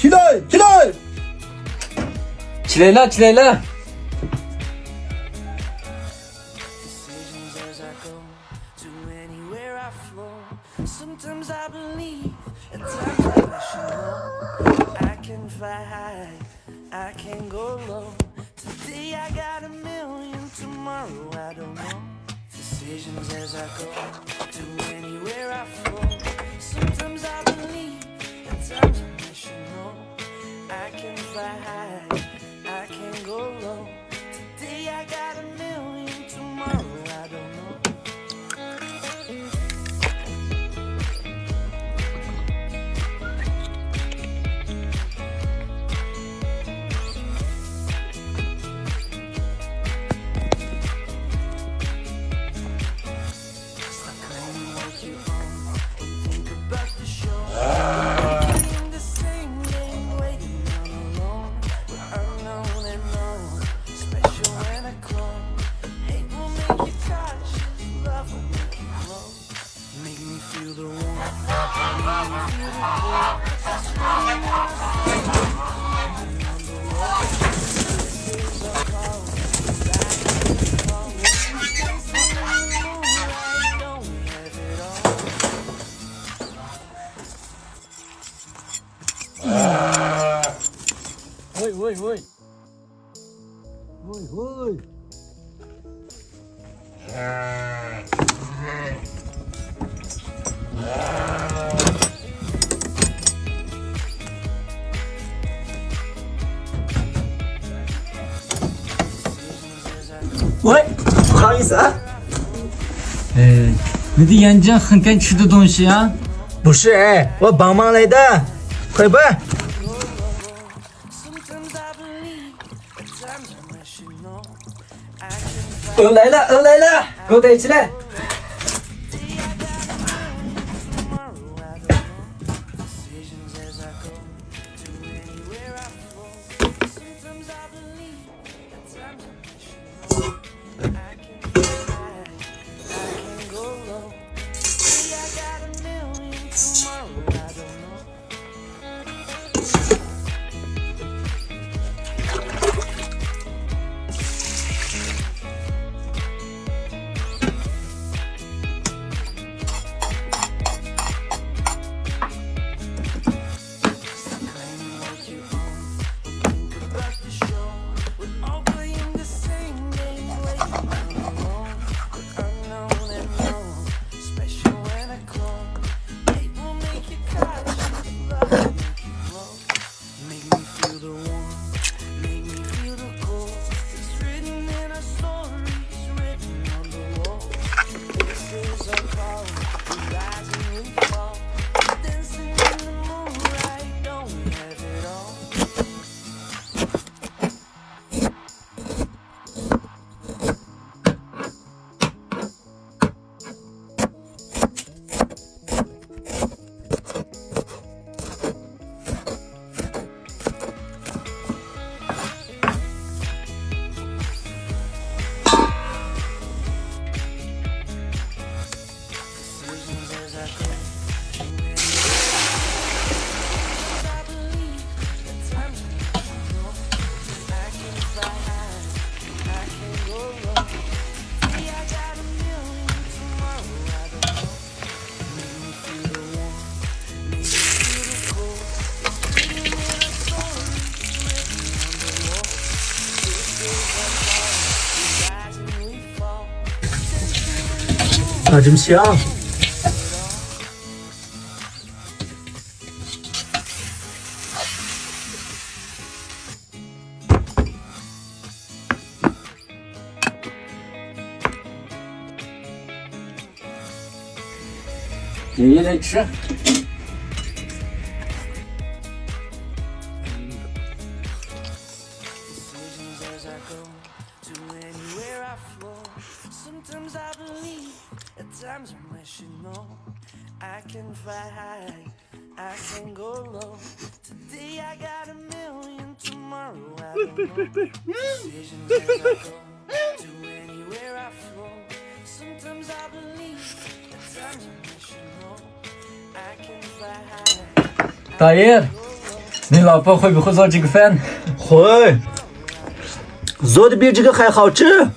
Çilay, çilay. Çileyla, çileyla. Sometimes I believe, at times I wish you know. I can fly high, I can go low. Today I got a million, tomorrow I don't know. Decisions as I go, to anywhere I flow. Sometimes I believe, at times I wish you know. I can fly high, I can go low. Today I got a million, tomorrow I don't know. Vay vay vay. Vay vay. Vay, hangisi ha? Ne diyencan hınken çürdü donşu ya. Bu şey, o bağmanlaydı. Koy be. Öyleyla, öyleyla. Kodayçılar. Acım siyah. Yine şu. Sometimes I believe, at times I wish you know. I can fly high, I can go low. Today I got a million, tomorrow I don't know. Decisions as I go, to anywhere I flow. Sometimes I believe, at times I wish you know. I can fly high. Tahir. 你老婆会不会做这个饭？会，做的比这个还好吃。